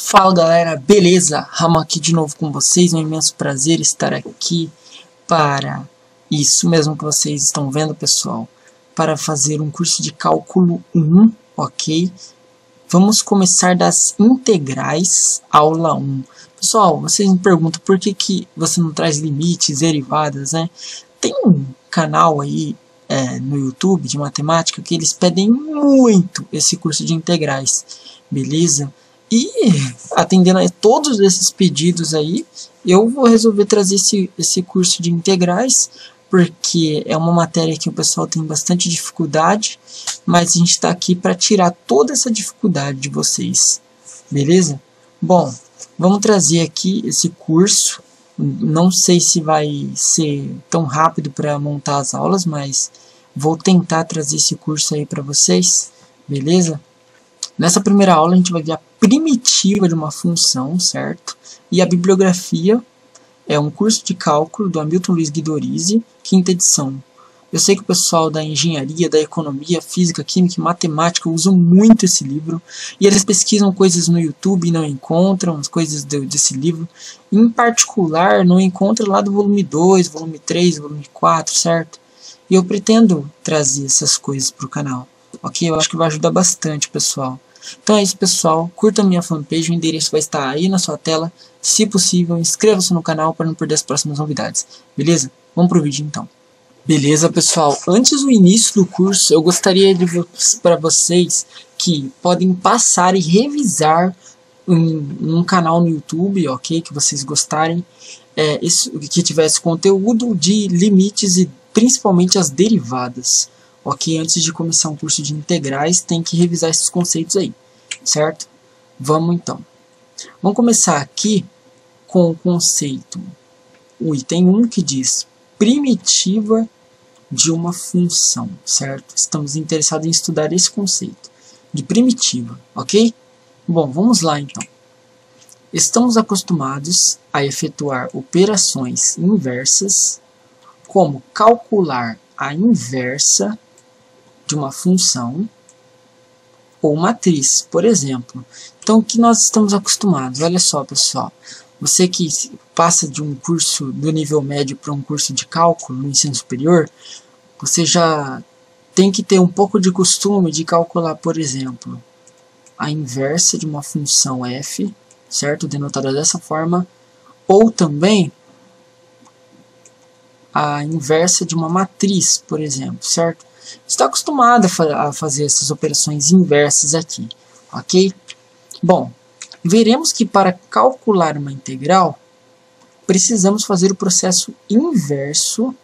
Fala galera, beleza? Ramo aqui de novo com vocês, é um imenso prazer estar aqui para isso mesmo que vocês estão vendo, pessoal, para fazer um curso de cálculo 1, ok? Vamos começar das integrais, aula 1. Pessoal, vocês me perguntam por que você não traz limites, derivadas, né? Tem um canal aí no YouTube de matemática que eles pedem muito esse curso de integrais, beleza? E atendendo a todos esses pedidos aí, eu vou resolver trazer esse curso de integrais, porque é uma matéria que o pessoal tem bastante dificuldade, mas a gente está aqui para tirar toda essa dificuldade de vocês, beleza? Bom, vamos trazer aqui esse curso. Não sei se vai ser tão rápido para montar as aulas, mas vou tentar trazer esse curso aí para vocês, beleza? Nessa primeira aula a gente vai ver a primitiva de uma função, certo? E a bibliografia é um curso de cálculo do Hamilton Luiz Guidorizzi, quinta edição. Eu sei que o pessoal da engenharia, da economia, física, química e matemática usam muito esse livro. E eles pesquisam coisas no YouTube e não encontram as coisas desse livro. Em particular, não encontram lá do volume 2, volume 3, volume 4, certo? E eu pretendo trazer essas coisas para o canal, ok? Eu acho que vai ajudar bastante, pessoal. Então é isso, pessoal. Curta a minha fanpage, o endereço vai estar aí na sua tela. Se possível, inscreva-se no canal para não perder as próximas novidades. Beleza? Vamos pro vídeo então. Beleza, pessoal. Antes do início do curso, eu gostaria de para vocês que podem passar e revisar um canal no YouTube, ok? Que vocês gostarem, que tivesse conteúdo de limites e principalmente as derivadas. Ok, antes de começar um curso de integrais, tem que revisar esses conceitos aí, certo? Vamos então. Vamos começar aqui com o conceito, o item 1, que diz primitiva de uma função, certo? Estamos interessados em estudar esse conceito de primitiva, ok? Bom, vamos lá então. Estamos acostumados a efetuar operações inversas, como calcular a inversa de uma função ou matriz, por exemplo. Então, o que nós estamos acostumados? Olha só, pessoal. Você que passa de um curso do nível médio para um curso de cálculo no ensino superior, você já tem que ter um pouco de costume de calcular, por exemplo, a inversa de uma função f, certo? Denotada dessa forma, ou também a inversa de uma matriz, por exemplo, certo? Está acostumado a fazer essas operações inversas aqui, ok? Bom, veremos que para calcular uma integral, precisamos fazer o processo inverso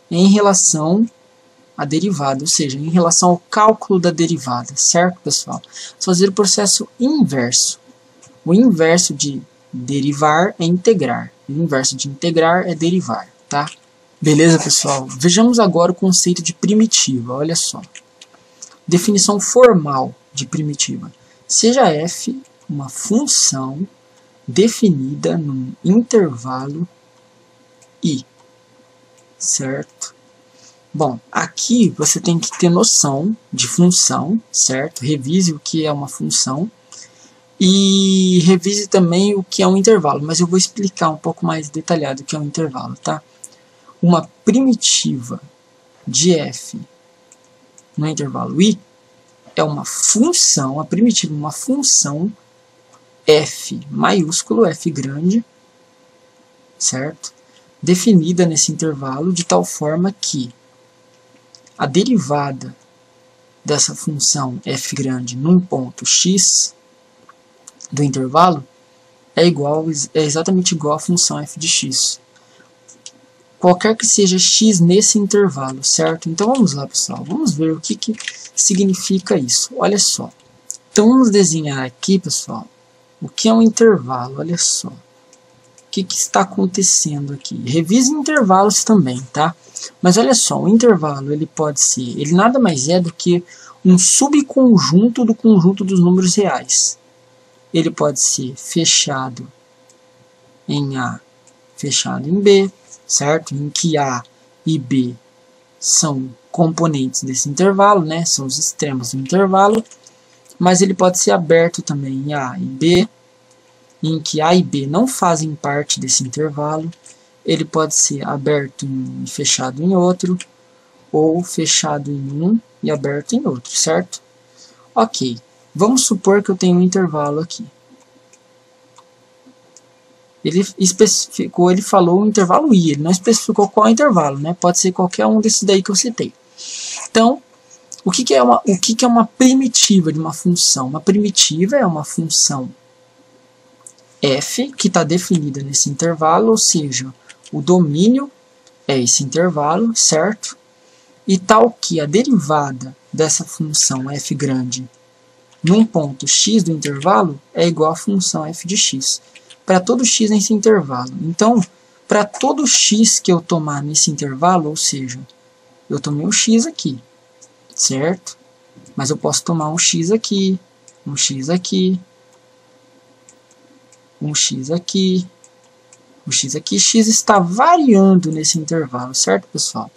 em relação à derivada, ou seja, em relação ao cálculo da derivada, certo, pessoal? Vamos fazer o processo inverso. O inverso de derivar é integrar, o inverso de integrar é derivar, tá? Beleza, pessoal? Vejamos agora o conceito de primitiva, olha só. Definição formal de primitiva. Seja f uma função definida num intervalo i, certo? Bom, aqui você tem que ter noção de função, certo? Revise o que é uma função e revise também o que é um intervalo, mas eu vou explicar um pouco mais detalhado o que é um intervalo, tá? Uma primitiva de f no intervalo i é uma função, a primitiva é uma função f maiúsculo, f grande, certo? Definida nesse intervalo de tal forma que a derivada dessa função f grande num ponto x do intervalo é exatamente igual à função f de x. Qualquer que seja x nesse intervalo, certo? Então vamos lá, pessoal. Vamos ver o que significa isso. Olha só. Então vamos desenhar aqui, pessoal, o que é um intervalo. Olha só. O que está acontecendo aqui? Revise intervalos também, tá? Mas olha só, o intervalo ele pode ser, ele nada mais é do que um subconjunto do conjunto dos números reais. Ele pode ser fechado em A, fechado em B, certo? Em que A e B são componentes desse intervalo, né? São os extremos do intervalo. mas ele pode ser aberto também em A e B, em que A e B não fazem parte desse intervalo. Ele pode ser aberto em um e fechado em outro, ou fechado em um e aberto em outro, certo? Ok, vamos supor que eu tenho um intervalo aqui. Ele especificou, ele falou o intervalo I, ele não especificou qual intervalo, né? Pode ser qualquer um desses daí que eu citei. Então, o que é uma primitiva de uma função? Uma primitiva é uma função f que está definida nesse intervalo, ou seja, o domínio é esse intervalo, certo? E tal que a derivada dessa função f grande num ponto x do intervalo é igual à função f de x, para todo x nesse intervalo. Então, para todo x que eu tomar nesse intervalo, ou seja, eu tomei um x aqui, certo? Mas eu posso tomar um x aqui, um x aqui, um x aqui, um x aqui. X está variando nesse intervalo, certo, pessoal?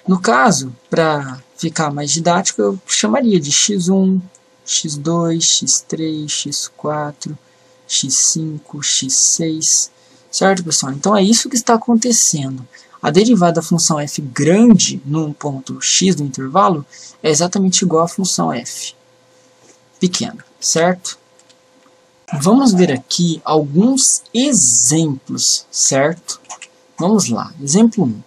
No caso, para ficar mais didático, eu chamaria de x1, x2, x3, x4, x5, x6, certo, pessoal? Então é isso que está acontecendo. A derivada da função f grande num ponto x do intervalo é exatamente igual à função f pequena, certo? Vamos ver aqui alguns exemplos, certo? Vamos lá. Exemplo 1.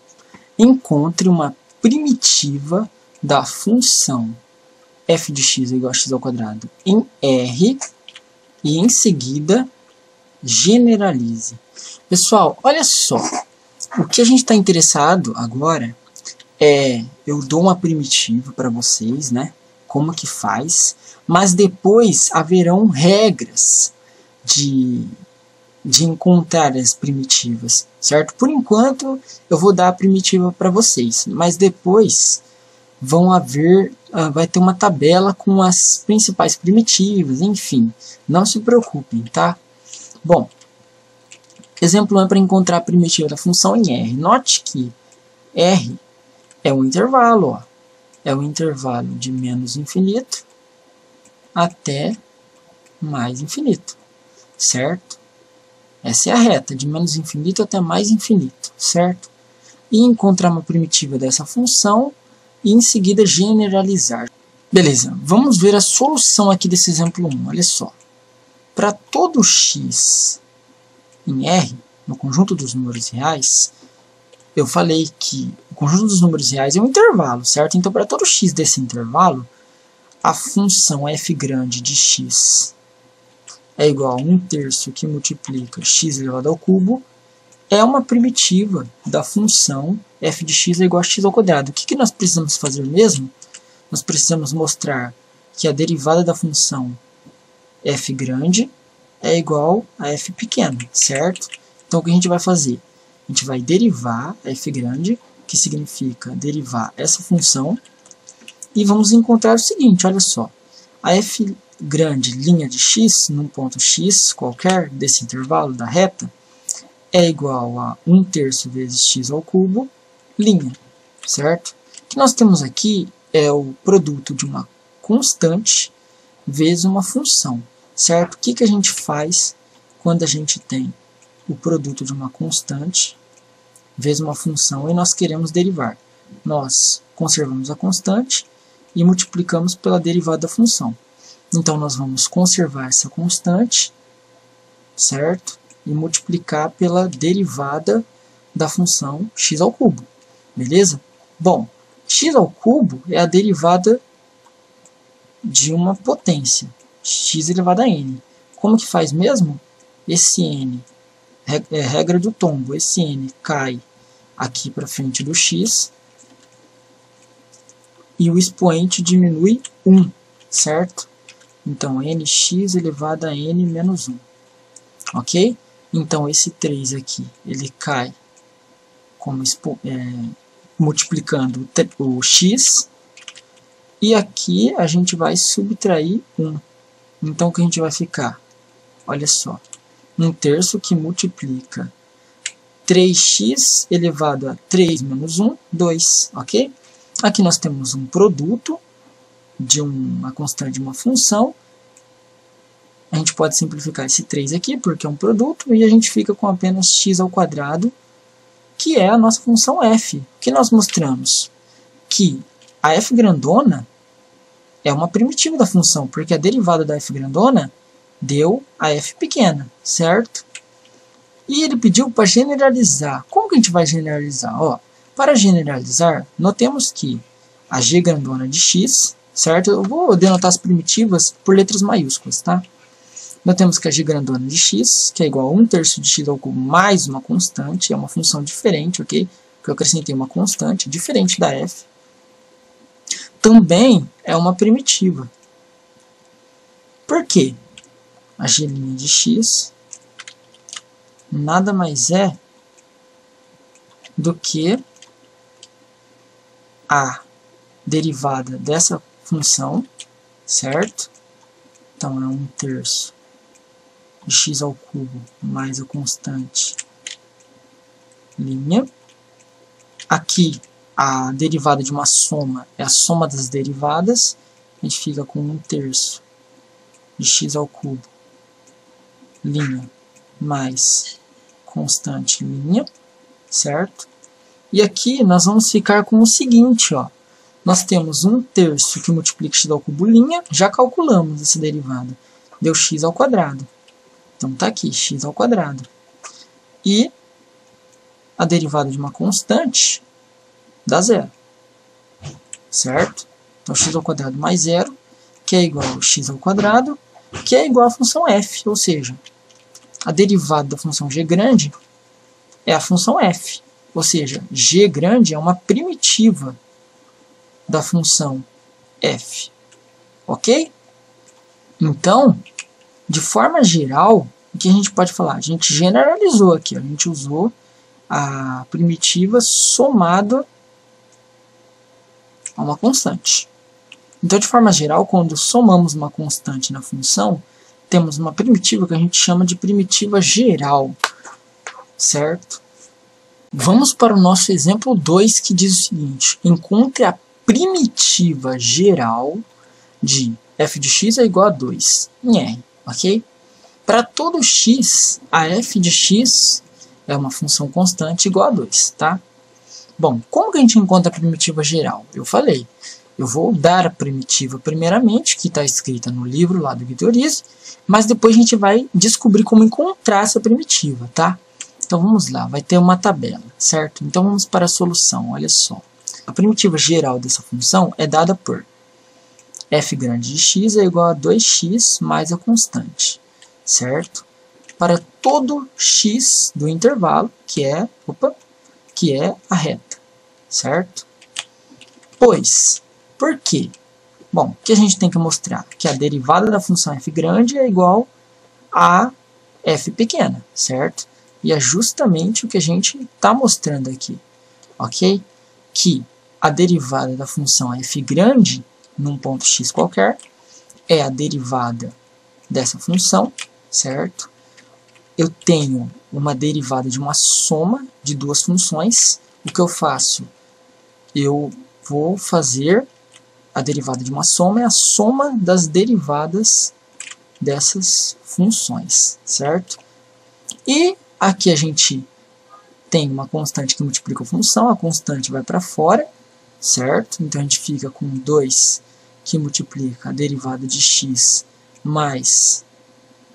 Encontre uma primitiva da função f de x é igual a x ao quadrado em R e em seguida generalize. Pessoal, olha só. O que a gente está interessado agora é, eu dou uma primitiva para vocês, né? Como que faz, mas depois haverão regras de encontrar as primitivas, certo? Por enquanto, eu vou dar a primitiva para vocês, mas depois vai ter uma tabela com as principais primitivas, enfim, não se preocupem, tá? Bom, exemplo 1 é para encontrar a primitiva da função em R. Note que R é um intervalo, ó. É um intervalo de menos infinito até mais infinito, certo? Essa é a reta, de menos infinito até mais infinito, certo? E encontrar uma primitiva dessa função e em seguida generalizar. Beleza, vamos ver a solução aqui desse exemplo 1, olha só. Para todo x em R, no conjunto dos números reais, eu falei que o conjunto dos números reais é um intervalo, certo? Então, para todo x desse intervalo, a função f grande de x é igual a 1/3 que multiplica x elevado ao cubo, é uma primitiva da função f de x é igual a x ao quadrado. O que nós precisamos fazer mesmo? Nós precisamos mostrar que a derivada da função f grande é igual a f pequena, certo? Então, o que a gente vai fazer? A gente vai derivar f grande, que significa derivar essa função, e vamos encontrar o seguinte, olha só. A f grande linha de x, num ponto x qualquer desse intervalo da reta, é igual a 1/3 vezes x ao cubo, linha, certo? O que nós temos aqui é o produto de uma constante vezes uma função, certo? O que a gente faz quando a gente tem o produto de uma constante vezes uma função e nós queremos derivar? Nós conservamos a constante e multiplicamos pela derivada da função. Então, nós vamos conservar essa constante, certo? E multiplicar pela derivada da função x ao cubo, beleza? Bom, x ao cubo é a derivada de uma potência, x elevado a n. Como que faz mesmo? Esse n, é regra do tombo, esse n cai aqui para frente do x e o expoente diminui 1, certo? Então, nx elevado a n menos 1. Ok? Então, esse 3 aqui, ele cai como multiplicando o x. E aqui a gente vai subtrair 1. Então, o que a gente vai ficar? Olha só. 1/3 que multiplica 3x elevado a 3 menos 1, 2. Ok? Aqui nós temos um produto de uma constante de uma função. A gente pode simplificar esse 3 aqui, porque é um produto, e a gente fica com apenas x ao quadrado, que é a nossa função f. O que nós mostramos? Que a f grandona é uma primitiva da função, porque a derivada da f grandona deu a f pequena, certo? E ele pediu para generalizar. Como que a gente vai generalizar? Ó, para generalizar, notemos que a g grandona de x, certo? Eu vou denotar as primitivas por letras maiúsculas, tá? Notemos que a g grandona de x, que é igual a 1/3 de x ao cubo mais uma constante, é uma função diferente, ok? Porque eu acrescentei uma constante, diferente da f. Também é uma primitiva. Por quê? A g' de x nada mais é do que a derivada dessa função, certo? Então, é 1/3 de x ao cubo mais a constante linha. Aqui, a derivada de uma soma é a soma das derivadas. A gente fica com 1/3 de x ao cubo linha mais constante linha, certo? E aqui nós vamos ficar com o seguinte, ó. Nós temos 1/3 que multiplica x ao cubo linha, já calculamos essa derivada. Deu x ao quadrado. Então está aqui, x ao quadrado. E a derivada de uma constante dá zero. Certo? Então x ao quadrado mais zero, que é igual a x ao quadrado, que é igual à função f. Ou seja, a derivada da função g grande é a função f. Ou seja, g grande é uma primitiva da função f. Ok? Então, de forma geral, o que a gente pode falar? A gente generalizou aqui, a gente usou a primitiva somada a uma constante. Então, de forma geral, quando somamos uma constante na função, temos uma primitiva que a gente chama de primitiva geral, certo? Vamos para o nosso exemplo 2, que diz o seguinte: encontre a primitiva geral de f de x é igual a 2 em R, ok? Para todo x, a f de x é uma função constante igual a 2, tá? Bom, como que a gente encontra a primitiva geral? Eu falei, eu vou dar a primitiva primeiramente, que está escrita no livro lá do Guitorize, mas depois a gente vai descobrir como encontrar essa primitiva, tá? Então vamos lá, vai ter uma tabela, certo? Então vamos para a solução, olha só. A primitiva geral dessa função é dada por f grande de x é igual a 2x mais a constante, certo? Para todo x do intervalo, que é a reta, certo? Pois, por quê? Bom, o que a gente tem que mostrar? Que a derivada da função f grande é igual a f pequena, certo? E é justamente o que a gente está mostrando aqui, ok? Que a derivada da função f grande, num ponto x qualquer, é a derivada dessa função, certo? Eu tenho uma derivada de uma soma de duas funções. O que eu faço? Eu vou fazer a derivada de uma soma, é a soma das derivadas dessas funções, certo? E aqui a gente tem uma constante que multiplica a função, a constante vai para fora, certo? Então a gente fica com 2 que multiplica a derivada de x mais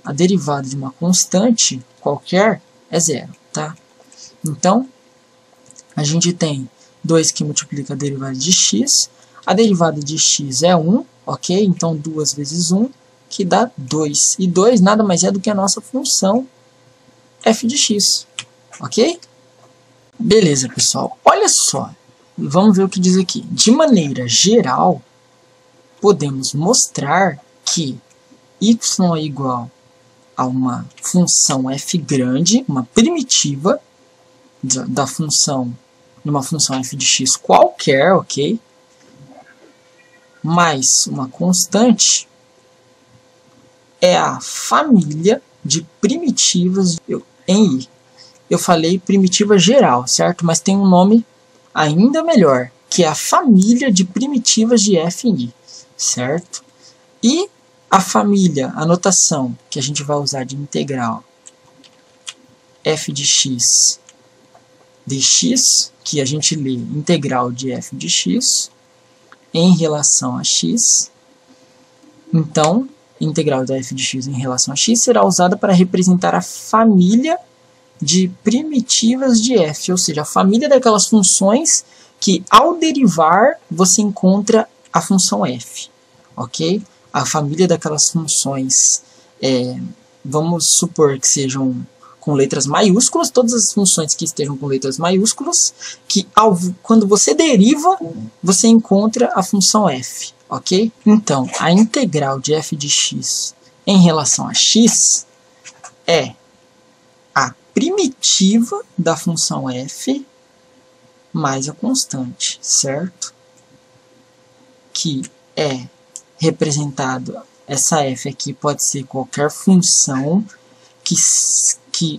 a derivada de uma constante qualquer é zero, tá? Então, a gente tem 2 que multiplica a derivada de x, a derivada de x é 1, ok? Então, 2 vezes 1, que dá 2. E 2 nada mais é do que a nossa função f de x, ok? Beleza, pessoal. Olha só, vamos ver o que diz aqui. De maneira geral, podemos mostrar que y é igual a uma função f grande, uma primitiva da função, numa função f de x qualquer, ok? Mais uma constante é a família de primitivas em I. Eu falei primitiva geral, certo? Mas tem um nome ainda melhor, que é a família de primitivas de f em I. certo? E a família, a notação que a gente vai usar de integral f de x dx, que a gente lê integral de f de x em relação a x. Então, integral da f de x em relação a x será usada para representar a família de primitivas de f, ou seja, a família daquelas funções que, ao derivar, você encontra a função f, ok? A família daquelas funções, vamos supor que sejam com letras maiúsculas, todas as funções que estejam com letras maiúsculas, que quando você deriva, você encontra a função f, ok? Então, a integral de f de x em relação a x é a primitiva da função f mais a constante, certo? Que é representado, essa f aqui pode ser qualquer função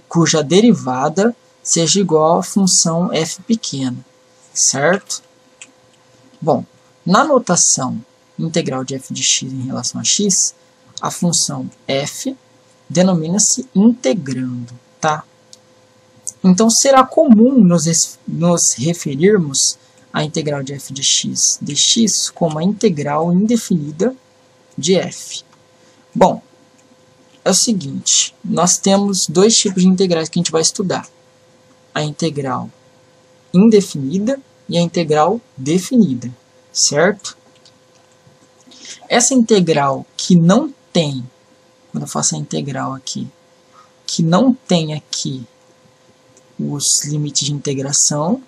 cuja derivada seja igual à função f pequena, certo? Bom, na notação integral de f de x em relação a x, a função f denomina-se integrando, tá? Então, será comum nos referirmos à integral de f de x dx como a integral indefinida de f. Bom, é o seguinte, nós temos dois tipos de integrais que a gente vai estudar. A integral indefinida e a integral definida, certo? Essa integral que não tem, quando eu faço a integral aqui, que não tem aqui os limites de integração,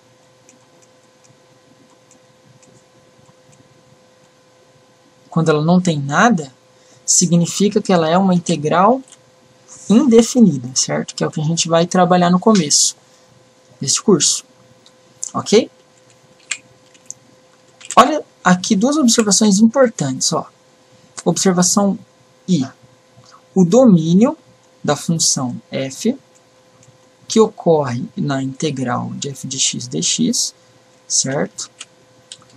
quando ela não tem nada, significa que ela é uma integral indefinida, certo? Que é o que a gente vai trabalhar no começo deste curso, ok? Olha aqui duas observações importantes, ó. Observação I. O domínio da função f, que ocorre na integral de f de x dx, certo?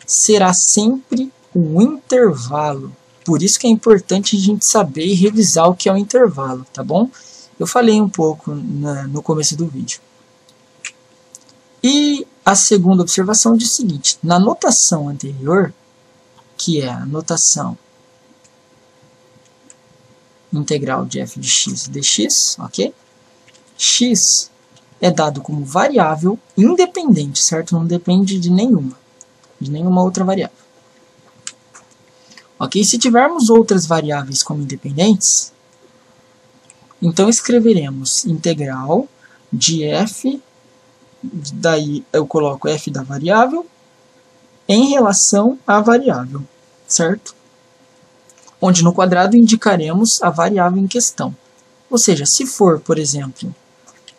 Será sempre um intervalo. Por isso que é importante a gente saber e revisar o que é um intervalo, tá bom? Eu falei um pouco no começo do vídeo. E a segunda observação diz o seguinte, na notação anterior, que é a notação integral de f de x dx, ok? X é dado como variável independente, certo? Não depende de nenhuma outra variável. Ok? Se tivermos outras variáveis como independentes, então escreveremos integral de f, daí eu coloco f da variável, em relação à variável, certo? Onde no quadrado indicaremos a variável em questão. Ou seja, se for, por exemplo,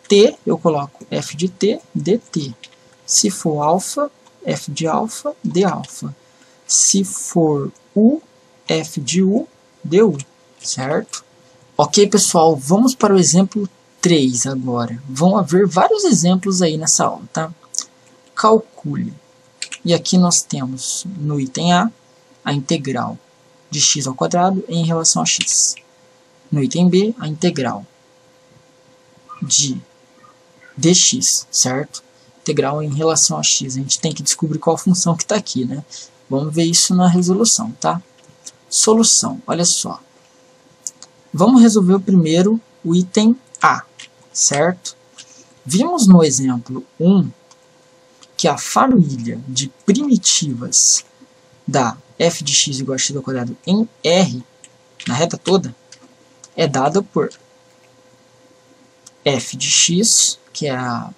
t, eu coloco f de t, dt. Se for alfa, f de alfa, d alfa. Se for u, f de u, du, certo? Ok, pessoal, vamos para o exemplo 3 agora. Vão haver vários exemplos aí nessa aula, tá? Calcule. E aqui nós temos, no item A, a integral de x ao quadrado em relação a x. No item B, a integral de dx, certo? Integral em relação a x. A gente tem que descobrir qual função que está aqui, né? Vamos ver isso na resolução, tá? Solução, olha só. Vamos resolver primeiro o item A, certo? Vimos no exemplo 1 que a família de primitivas da f de x igual a x ao quadrado em R, na reta toda, é dada por f de x, que é a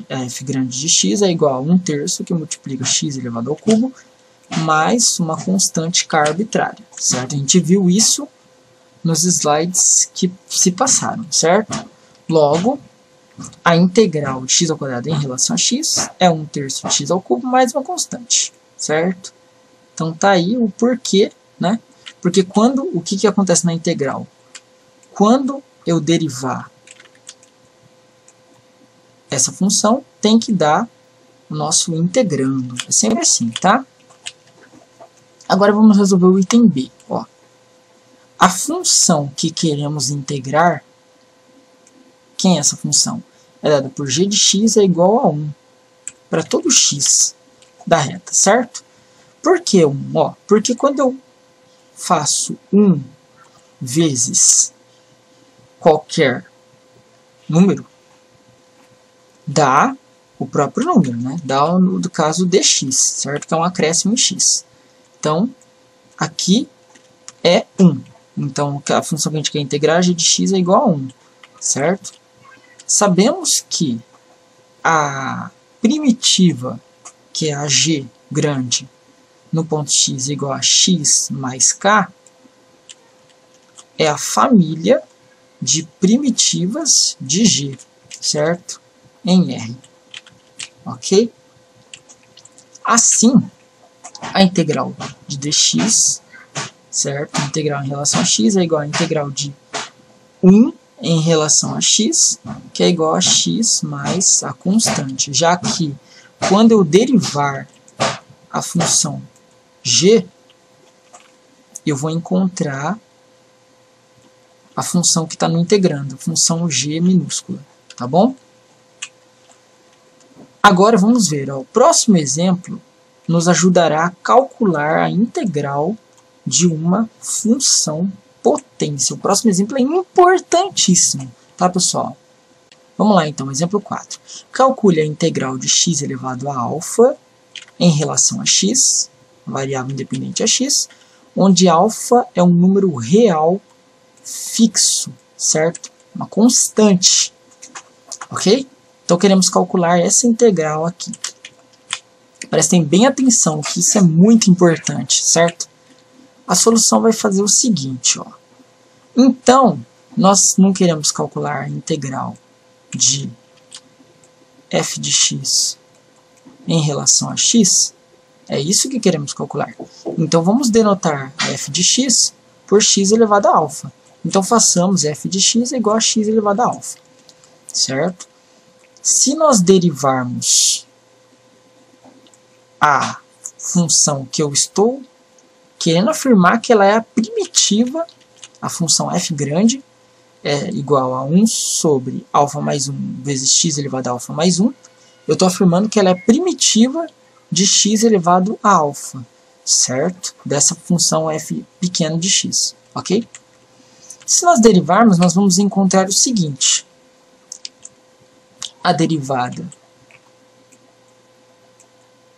f grande de x, é igual a 1/3, que multiplica x elevado ao cubo, mais uma constante k arbitrária, certo? A gente viu isso nos slides que se passaram, certo? Logo, a integral de x ao quadrado em relação a x é 1/3 de x ao cubo mais uma constante, certo? Então tá aí o porquê, né? Porque o que acontece na integral? Quando eu derivar essa função, tem que dar o nosso integrando. É sempre assim, tá? Agora vamos resolver o item B. Ó. A função que queremos integrar, quem é essa função? É dada por g de x é igual a 1 para todo x da reta, certo? Por que 1? Ó, porque quando eu faço 1 vezes qualquer número, dá o próprio número, né? Dá, no caso, dx, certo? Que é um acréscimo em x. Então, aqui é 1. Então, a função que a gente quer integrar, g de x é igual a 1, certo? Sabemos que a primitiva, que é a g grande, no ponto x igual a x mais k, é a família de primitivas de g, certo? Em R. Ok? Assim, a integral de dx, certo? A integral em relação a x é igual à integral de 1 em relação a x, que é igual a x mais a constante. Já que, quando eu derivar a função g, eu vou encontrar a função que está no integrando, a função g minúscula, tá bom? Agora vamos ver, ó, o próximo exemplo nos ajudará a calcular a integral de uma função potência. O próximo exemplo é importantíssimo, tá, pessoal? Vamos lá, então, exemplo 4. Calcule a integral de x elevado a alfa em relação a x, variável independente a x, onde alfa é um número real fixo, certo? Uma constante, ok? Então, queremos calcular essa integral aqui. Prestem bem atenção, que isso é muito importante, certo? A solução vai fazer o seguinte, ó. Então, nós não queremos calcular a integral de f de x em relação a x. É isso que queremos calcular. Então, vamos denotar f de x por x elevado a alfa. Então, façamos f de x é igual a x elevado a alfa, certo? Se nós derivarmos a função que eu estou querendo afirmar que ela é a primitiva, a função f grande é igual a 1 sobre alfa mais 1 vezes x elevado a alfa mais 1, eu estou afirmando que ela é primitiva de x elevado a alfa, certo? Dessa função f pequeno de x, ok? Se nós derivarmos, nós vamos encontrar o seguinte: a derivada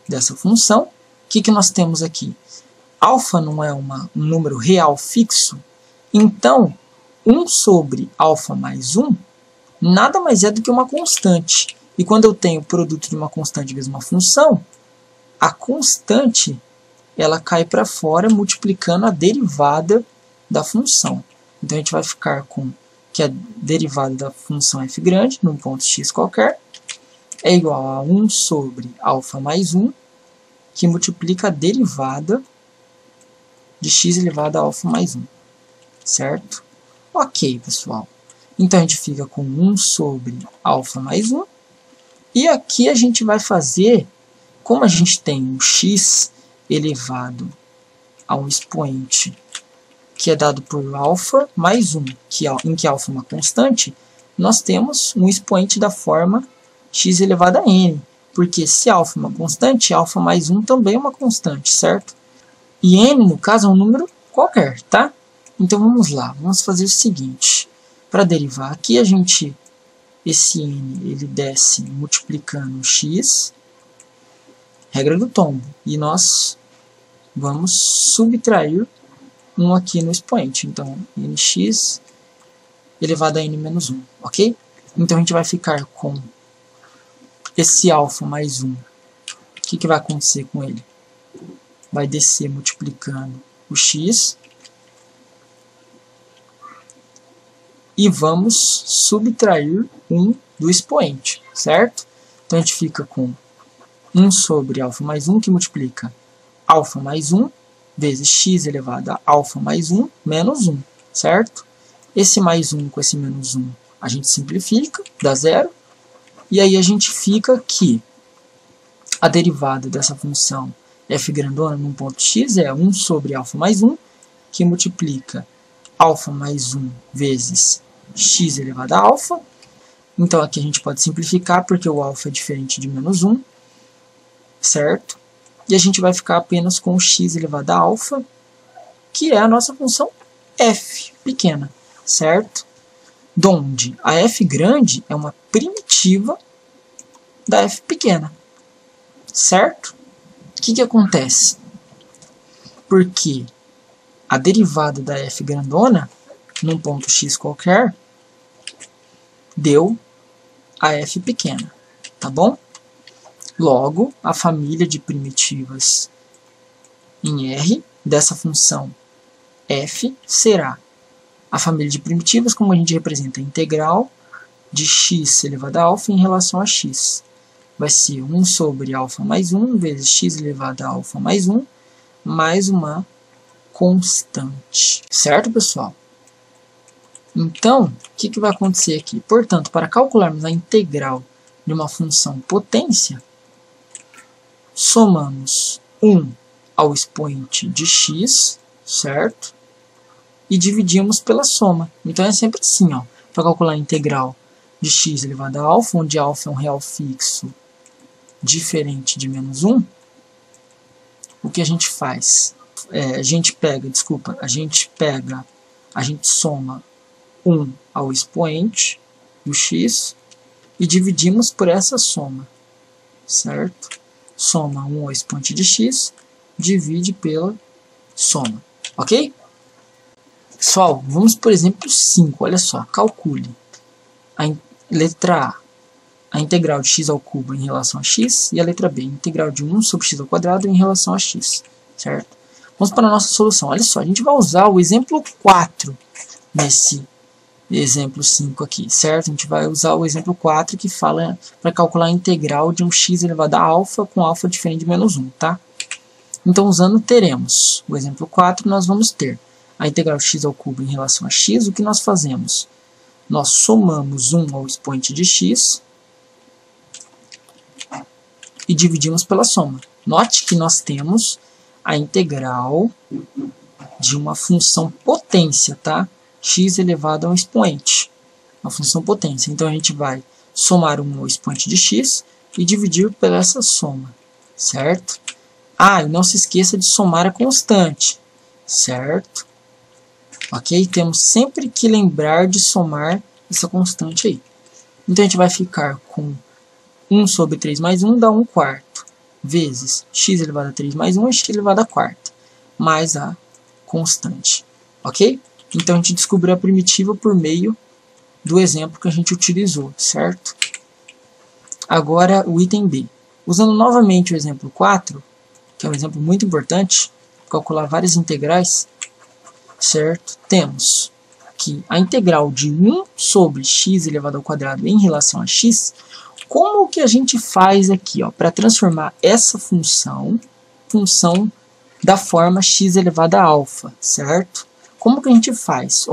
dessa função, o que nós temos aqui? Alfa não é um número real fixo, então 1 sobre alfa mais 1 nada mais é do que uma constante. E quando eu tenho o produto de uma constante vezes uma função, a constante ela cai para fora multiplicando a derivada da função. Então a gente vai ficar com que a derivada da função f grande, num ponto x qualquer, é igual a 1 sobre alfa mais 1, que multiplica a derivada de x elevado a alfa mais 1, certo? Ok, pessoal. Então a gente fica com 1 sobre alfa mais 1, e aqui a gente vai fazer, como a gente tem um x elevado a um expoente que é dado por alfa mais 1, em que alfa é uma constante, nós temos um expoente da forma x elevado a n, porque se alfa é uma constante, alfa mais 1 também é uma constante, certo? E n, no caso, é um número qualquer, tá? Então vamos lá, vamos fazer o seguinte: para derivar aqui, esse n ele desce multiplicando x, regra do tombo, e nós vamos subtrair 1 aqui no expoente. Então, nx elevado a n menos 1, ok? Então, a gente vai ficar com esse alfa mais 1. O que vai acontecer com ele? Vai descer multiplicando o x. E vamos subtrair 1 do expoente, certo? Então, a gente fica com 1 sobre alfa mais 1, que multiplica alfa mais 1, vezes x elevado a alfa mais 1, menos 1, certo? Esse mais 1 com esse menos 1, a gente simplifica, dá zero. E aí a gente fica que a derivada dessa função f grandona num ponto x é 1 sobre alfa mais 1, que multiplica alfa mais 1 vezes x elevado a alfa. Então aqui a gente pode simplificar, porque o alfa é diferente de menos 1, certo? E a gente vai ficar apenas com x elevado a alfa, que é a nossa função f pequena, certo? Donde a f grande é uma primitiva da f pequena, certo? O que acontece? Porque a derivada da f grandona, num ponto x qualquer, deu a f pequena, tá bom? Logo, a família de primitivas em R dessa função f será a família de primitivas, como a gente representa a integral de x elevado a alfa em relação a x. Vai ser 1 sobre alfa mais 1 vezes x elevado a alfa mais 1, mais uma constante. Certo, pessoal? Então, o que vai acontecer aqui? Portanto, para calcularmos a integral de uma função potência, somamos 1 ao expoente de x, certo? E dividimos pela soma. Então é sempre assim, ó. Para calcular a integral de x elevado a alfa, onde alfa é um real fixo diferente de menos 1, o que a gente faz? A gente soma 1 ao expoente do x e dividimos por essa soma, certo? Soma 1 ao expoente de x, divide pela soma, ok? Pessoal, vamos por exemplo 5, olha só, calcule letra A, a integral de x ao cubo em relação a x, e a letra B, a integral de 1 sobre x ao quadrado em relação a x, certo? Vamos para a nossa solução, olha só, a gente vai usar o exemplo 4 nesse exemplo 5 aqui, certo? A gente vai usar o exemplo 4 que fala para calcular a integral de um x elevado a alfa com alfa diferente de menos 1, tá? Então, usando, teremos o exemplo 4, nós vamos ter a integral de x ao cubo em relação a x. O que nós fazemos? Nós somamos 1 ao expoente de x e dividimos pela soma. Note que nós temos a integral de uma função potência, tá? X elevado a um expoente, uma função potência. Então, a gente vai somar 1 ao expoente de x e dividir pela essa soma, certo? Ah, e não se esqueça de somar a constante, certo? Ok? Temos sempre que lembrar de somar essa constante aí. Então, a gente vai ficar com 1 sobre 3 mais 1 dá 1 quarto, vezes x elevado a 3 mais 1 é x elevado a quarta, mais a constante. Ok? Então, a gente descobriu a primitiva por meio do exemplo que a gente utilizou, certo? Agora, o item B. Usando novamente o exemplo 4, que é um exemplo muito importante, calcular várias integrais, certo? Temos que a integral de 1 sobre x elevado ao quadrado em relação a x, como que a gente faz aqui, para transformar essa função da forma x elevado a alfa, certo? Como que a gente faz?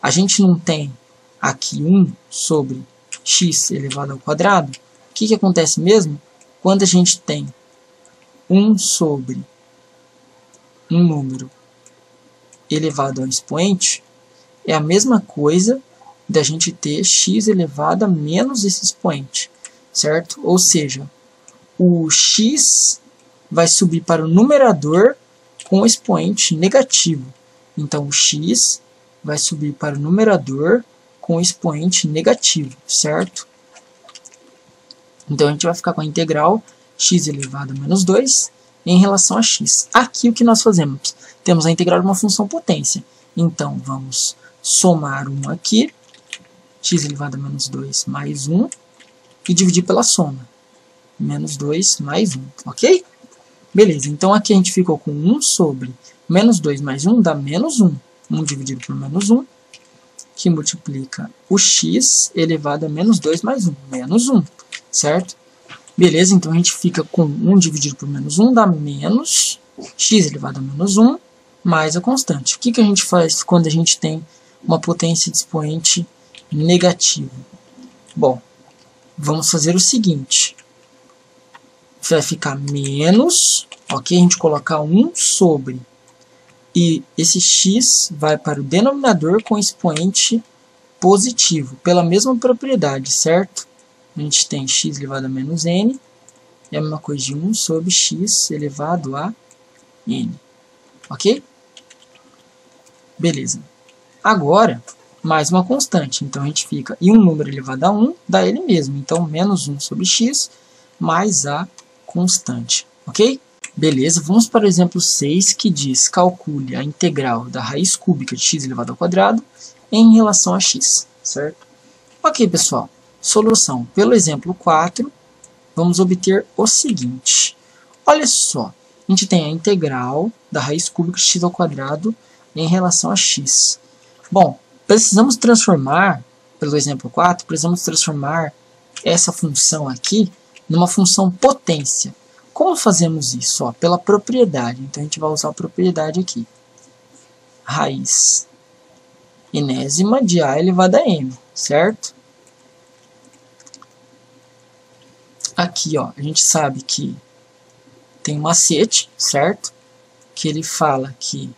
A gente não tem aqui 1 sobre x elevado ao quadrado. O que acontece mesmo? Quando a gente tem 1 sobre um número elevado ao expoente, é a mesma coisa da gente ter x elevado a menos esse expoente, certo? Ou seja, o x vai subir para o numerador com o expoente negativo. Então, o x vai subir para o numerador com o expoente negativo, certo? Então, a gente vai ficar com a integral x elevado a menos 2 em relação a x. Aqui, o que nós fazemos? Temos a integral de uma função potência. Então, vamos somar 1 aqui, x elevado a menos 2 mais 1, e dividir pela soma. Menos 2 mais 1, ok? Beleza, então aqui a gente ficou com 1 sobre menos 2 mais 1 dá menos 1. 1 dividido por menos 1, que multiplica o x elevado a menos 2 mais 1, menos 1, certo? Beleza, então a gente fica com 1 dividido por menos 1 dá menos x elevado a menos 1 mais a constante. O que a gente faz quando a gente tem uma potência de expoente negativo? Bom, vamos fazer o seguinte. Vai ficar menos ok? A gente colocar 1 sobre, e esse x vai para o denominador com expoente positivo, pela mesma propriedade, certo? A gente tem x elevado a menos n, é a mesma coisa de 1 sobre x elevado a n, ok? Beleza. Agora, mais uma constante, então a gente fica, e um número elevado a 1 dá ele mesmo, então menos 1 sobre x mais a constante, ok? Beleza, vamos para o exemplo 6, que diz, calcule a integral da raiz cúbica de x elevado ao quadrado em relação a x, certo? Ok, pessoal, solução. Pelo exemplo 4, vamos obter o seguinte. Olha só, a gente tem a integral da raiz cúbica de x ao quadrado em relação a x. Bom, precisamos transformar, pelo exemplo 4, precisamos transformar essa função aqui numa função potência. Como fazemos isso? Ó, pela propriedade. Então, a gente vai usar a propriedade aqui. Raiz enésima de a elevado a m, certo? Aqui, ó, a gente sabe que tem um macete, certo? Que ele fala que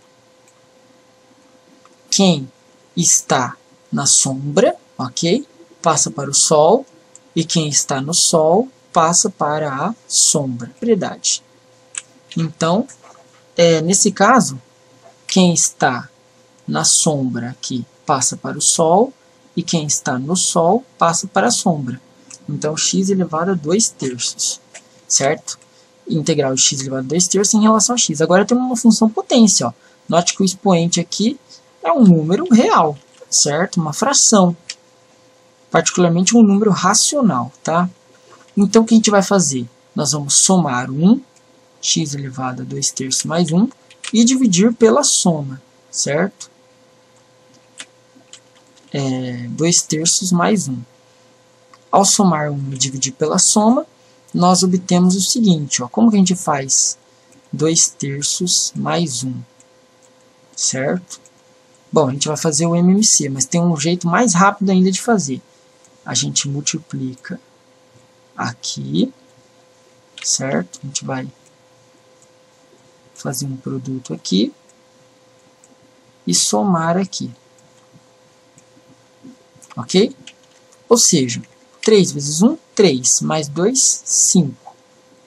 quem está na sombra, ok? Passa para o sol, e quem está no sol passa para a sombra. Propriedade. Então, nesse caso, quem está na sombra aqui passa para o sol, e quem está no sol passa para a sombra. Então, x elevado a 2/3, certo? Integral de x elevado a 2/3 em relação a x. Agora temos uma função potência, ó. Note que o expoente aqui é um número real, certo? Uma fração. Particularmente um número racional, tá? Então, o que a gente vai fazer? Nós vamos somar 1, x elevado a 2/3 mais 1, e dividir pela soma, certo? 2/3 mais 1. Ao somar 1 e dividir pela soma, nós obtemos o seguinte, ó. Como que a gente faz 2/3 mais 1, certo? Bom, a gente vai fazer o MMC, mas tem um jeito mais rápido ainda de fazer. A gente multiplica aqui, certo? A gente vai fazer um produto aqui e somar aqui, ok? Ou seja, 3 vezes 1, 3, mais 2, 5.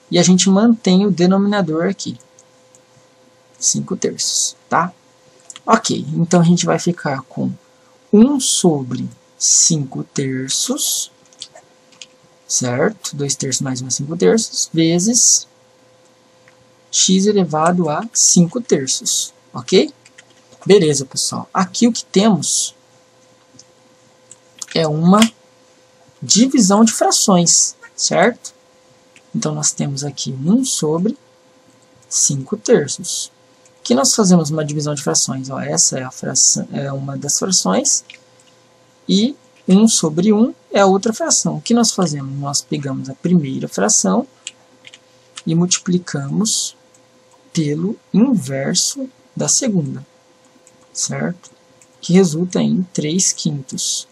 E a gente mantém o denominador aqui, 5/3, tá? Ok, então a gente vai ficar com 1 sobre 5/3, certo? 2/3 mais 1 é 5/3, vezes x elevado a 5/3, ok? Beleza, pessoal. Aqui o que temos é uma divisão de frações, certo? Então, nós temos aqui 1 sobre 5/3. Que nós fazemos uma divisão de frações. Ó, essa é, a fração, é uma das frações, e 1 sobre 1 é a outra fração. O que nós fazemos? Nós pegamos a primeira fração e multiplicamos pelo inverso da segunda, certo? Que resulta em 3/5.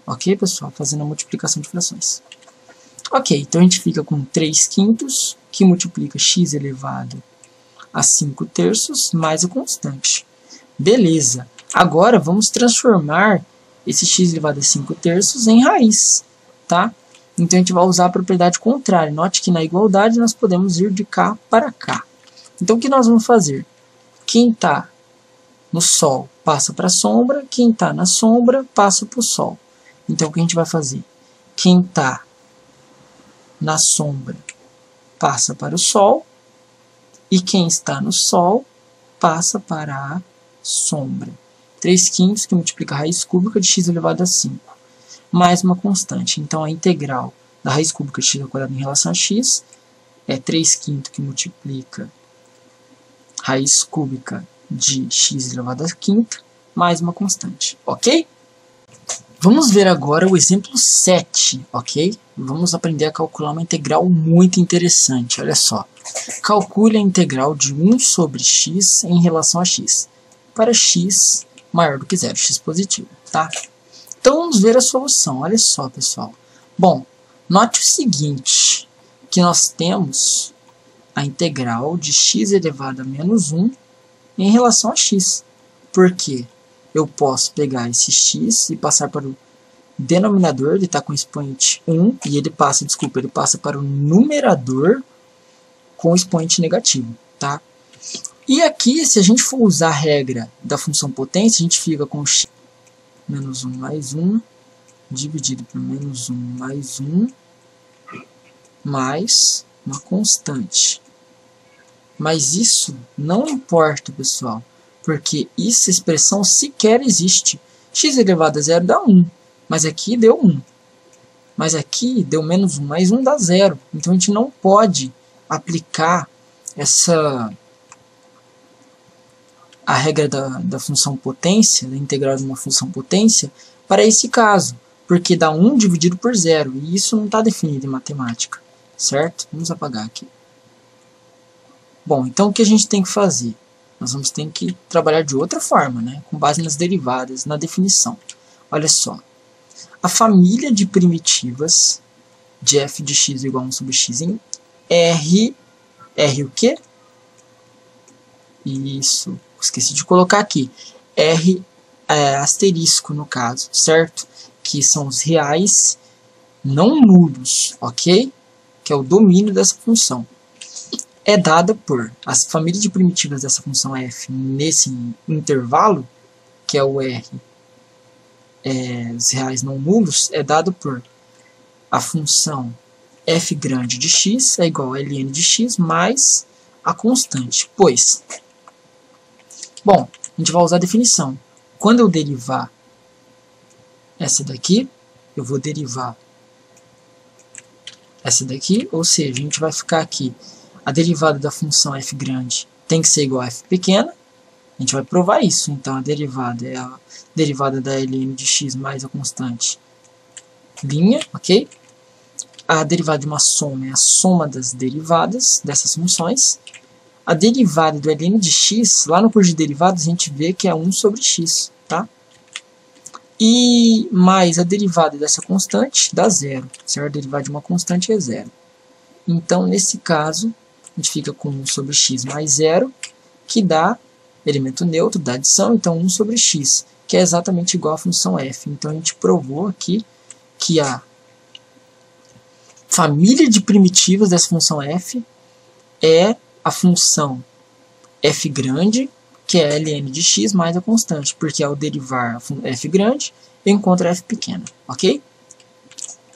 Ok, pessoal? Fazendo a multiplicação de frações. Ok, então a gente fica com 3/5, que multiplica x elevado a 5/3 mais a constante. Beleza. Agora vamos transformar esse x elevado a 5/3 em raiz, tá? Então a gente vai usar a propriedade contrária. Note que na igualdade nós podemos ir de cá para cá. Então o que nós vamos fazer? Quem está no sol passa para a sombra, quem está na sombra passa para o sol. Então o que a gente vai fazer? Quem está na sombra passa para o sol, e quem está no sol passa para a sombra. 3/5 que multiplica a raiz cúbica de x elevado a 5, mais uma constante. Então, a integral da raiz cúbica de x ao quadrado em relação a x é 3/5 que multiplica raiz cúbica de x elevado a quinta, mais uma constante, ok? Vamos ver agora o exemplo 7, ok? Vamos aprender a calcular uma integral muito interessante, olha só. Calcule a integral de 1 sobre x em relação a x, para x maior do que 0, x positivo, tá? Então, vamos ver a solução, olha só, pessoal. Bom, note o seguinte, que nós temos a integral de x elevado a menos 1 em relação a x. Porque eu posso pegar esse x e passar para o denominador, ele está com expoente 1, e ele passa para o numerador com expoente negativo, tá? E aqui, se a gente for usar a regra da função potência, a gente fica com x menos 1 mais 1, dividido por menos 1 mais 1, mais uma constante. Mas isso não importa, pessoal, porque essa expressão sequer existe. X elevado a 0 dá 1, mas aqui deu 1. Mas aqui deu menos 1 mais 1 dá 0. Então a gente não pode aplicar a regra da função potência, da integral de uma função potência, para esse caso, porque dá 1 dividido por 0, e isso não está definido em matemática, certo? Vamos apagar aqui. Bom, então o que a gente tem que fazer? Nós vamos ter que trabalhar de outra forma, né? Com base nas derivadas, na definição. Olha só, a família de primitivas de f de x igual a 1 sobre x em R o quê? Isso, esqueci de colocar aqui. R asterisco, no caso, certo? Que são os reais não nulos, ok? Que é o domínio dessa função. É dada por as famílias de primitivas dessa função f nesse intervalo, que é o R, os reais não nulos, é dado por a função f grande de x é igual a ln de x mais a constante, pois, bom, a gente vai usar a definição. Quando eu derivar essa daqui, eu vou derivar essa daqui, ou seja, a gente vai ficar aqui, a derivada da função f grande tem que ser igual a f pequena, a gente vai provar isso, então a derivada é a derivada da ln de x mais a constante linha, ok? A derivada de uma soma é a soma das derivadas dessas funções. A derivada do ln de x, lá no curso de derivadas, a gente vê que é 1 sobre x, tá? E mais a derivada dessa constante dá 0, certo? A derivada de uma constante é 0. Então, nesse caso, a gente fica com 1 sobre x mais 0, que dá elemento neutro da adição, então 1 sobre x, que é exatamente igual à função f. Então, a gente provou aqui que a família de primitivas dessa função f é a função f grande, que é ln de x mais a constante, porque ao derivar f grande, eu encontro f pequena, ok?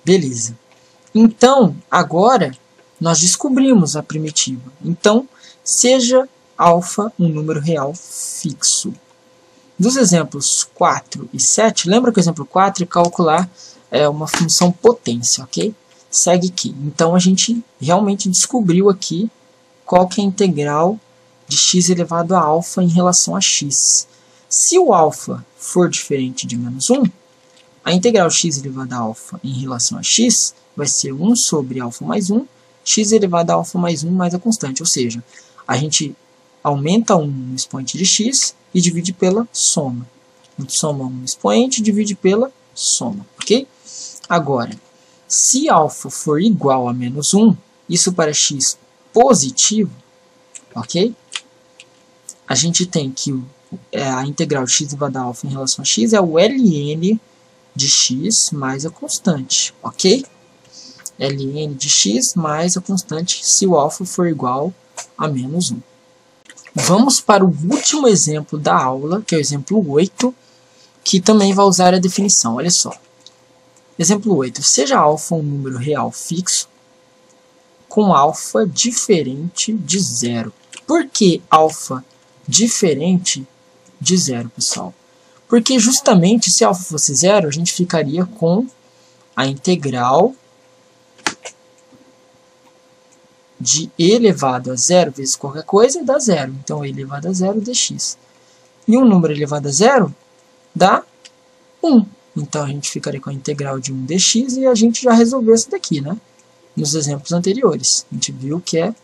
Beleza. Então, agora, nós descobrimos a primitiva. Então, seja alfa um número real fixo. Dos exemplos 4 e 7, lembra que o exemplo 4 é calcular uma função potência, ok? Segue aqui. Então, a gente realmente descobriu aqui qual que é a integral de x elevado a alfa em relação a x. Se o alfa for diferente de menos 1, a integral x elevado a alfa em relação a x vai ser 1 sobre alfa mais 1, x elevado a alfa mais 1 mais a constante. Ou seja, a gente aumenta um expoente de x e divide pela soma. A gente soma um expoente e divide pela soma, ok? Agora, se alfa for igual a menos 1, isso para x positivo, ok? A gente tem que a integral de x elevado a alfa em relação a x é o ln de x mais a constante, ok? ln de x mais a constante se o alfa for igual a menos 1. Vamos para o último exemplo da aula, que é o exemplo 8, que também vai usar a definição. Olha só. Exemplo 8. Seja alfa um número real fixo com alfa diferente de 0. Por que alfa diferente de 0, pessoal? Porque justamente se alfa fosse 0, a gente ficaria com a integral de e elevado a 0 vezes qualquer coisa dá 0. Então, e elevado a 0 dx. E um número elevado a 0 dá 1. Então, a gente ficaria com a integral de 1 dx e a gente já resolveu isso daqui, né? Nos exemplos anteriores. A gente viu que é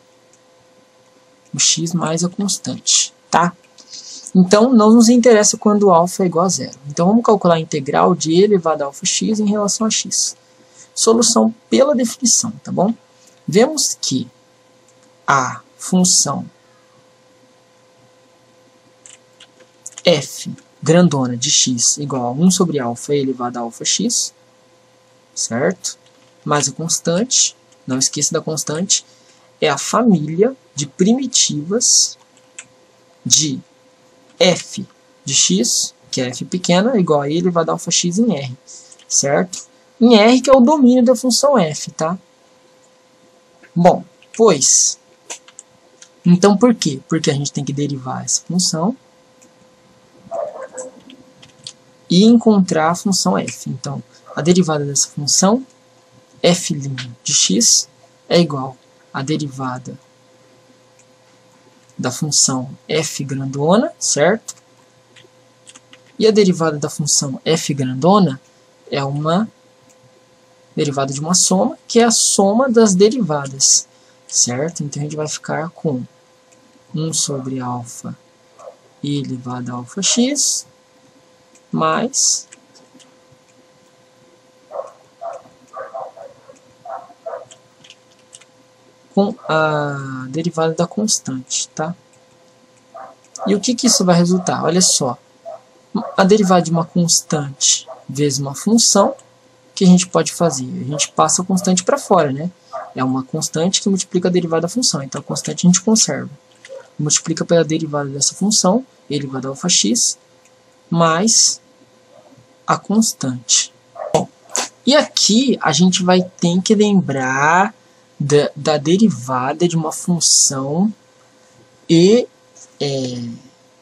o x mais a constante, tá? Então, não nos interessa quando alfa é igual a 0. Então, vamos calcular a integral de e elevado a alfa x em relação a x. Solução pela definição, tá bom? Vemos que a função f grandona de x igual a 1 sobre alfa elevado a alfa x, certo? Mais a constante, não esqueça da constante, é a família de primitivas de f de x, que é f pequena, igual a e elevado a alfa x em R, certo? Em R, que é o domínio da função f, tá? Bom, pois, então por quê? Porque a gente tem que derivar essa função e encontrar a função f. Então, a derivada dessa função, f' de x, é igual à derivada da função f grandona, certo? E a derivada da função f grandona é uma derivada de uma soma, que é a soma das derivadas, certo? Então, a gente vai ficar com 1 sobre alfa e elevado a alfa x, mais com a derivada da constante, tá? E o que isso vai resultar? Olha só, a derivada de uma constante vezes uma função, o que a gente pode fazer? A gente passa a constante para fora, né? É uma constante que multiplica a derivada da função, então a constante a gente conserva. Multiplica pela derivada dessa função, elevado a alfa x, mais a constante. Bom, e aqui a gente vai ter que lembrar da derivada de uma função e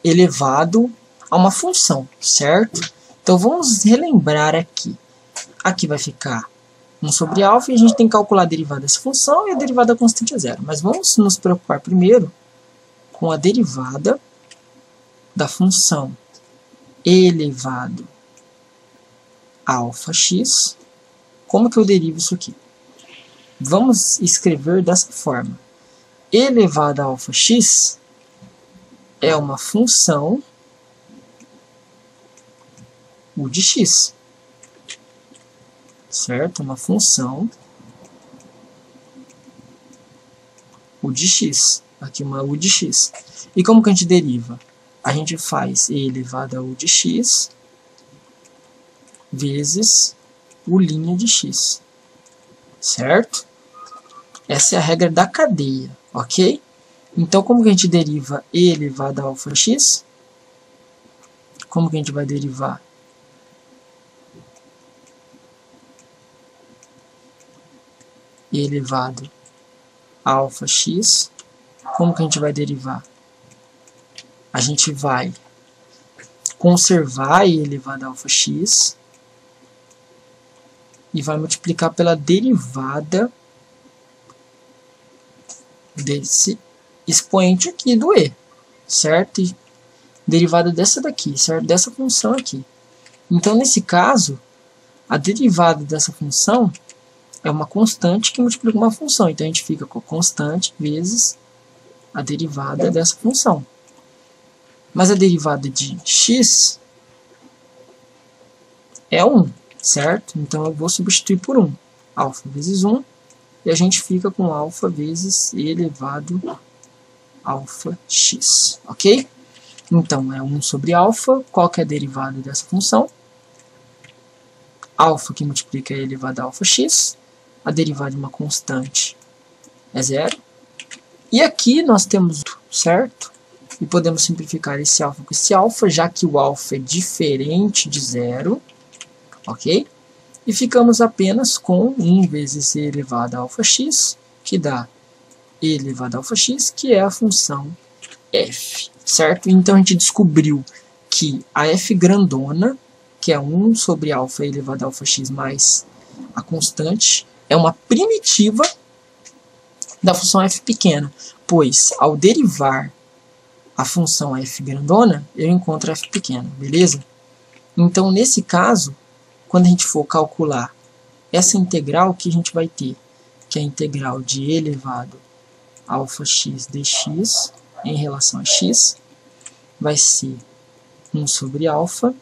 elevado a uma função, certo? Então vamos relembrar aqui. Aqui vai ficar 1 sobre alfa e a gente tem que calcular a derivada dessa função e a derivada da constante é zero. Mas vamos nos preocupar primeiro com a derivada da função elevado a alfa x. Como que eu derivo isso aqui? Vamos escrever dessa forma. Elevado a alfa x é uma função u de x, certo? Uma função u de x. Aqui uma u de x. E como que a gente deriva? A gente faz e elevado a u de x vezes u' de x, certo? Essa é a regra da cadeia, ok? Então, como que a gente deriva e elevado a alfa x? Como que a gente vai derivar? E elevado a alfa x. Como que a gente vai derivar? A gente vai conservar e elevado a alfa x e vai multiplicar pela derivada desse expoente aqui do e, certo? E derivada dessa daqui, certo? Dessa função aqui. Então, nesse caso, a derivada dessa função é uma constante que multiplica uma função. Então, a gente fica com a constante vezes a derivada dessa função. Mas a derivada de x é 1, certo? Então, eu vou substituir por 1. Alfa vezes 1. E a gente fica com alfa vezes e elevado a alfa x, ok? Então, é 1 sobre alfa. Qual que é a derivada dessa função? Alfa que multiplica e elevado a alfa x. A derivada de uma constante é 0. E aqui nós temos, certo? E podemos simplificar esse alfa com esse alfa, já que o alfa é diferente de 0, ok? E ficamos apenas com 1 vezes e elevado a alfa x, que dá e elevado a alfa x, que é a função f, certo? Então a gente descobriu que a f grandona, que é 1 sobre alfa elevado a alfa x mais a constante, é uma primitiva da função f pequena, pois ao derivar a função f grandona, eu encontro f pequena, beleza? Então, nesse caso, quando a gente for calcular essa integral, que a gente vai ter? Que é a integral de e elevado a alfa x dx em relação a x, vai ser 1 sobre alfa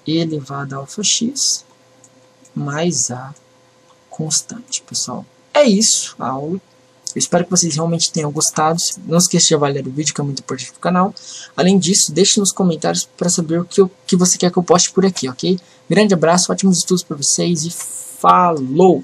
e elevado a alfa x mais a constante, pessoal. É isso, a aula. Eu espero que vocês realmente tenham gostado. Não esqueça de avaliar o vídeo, que é muito importante para o canal. Além disso, deixe nos comentários para saber o que você quer que eu poste por aqui, ok? Grande abraço, ótimos estudos para vocês e falou!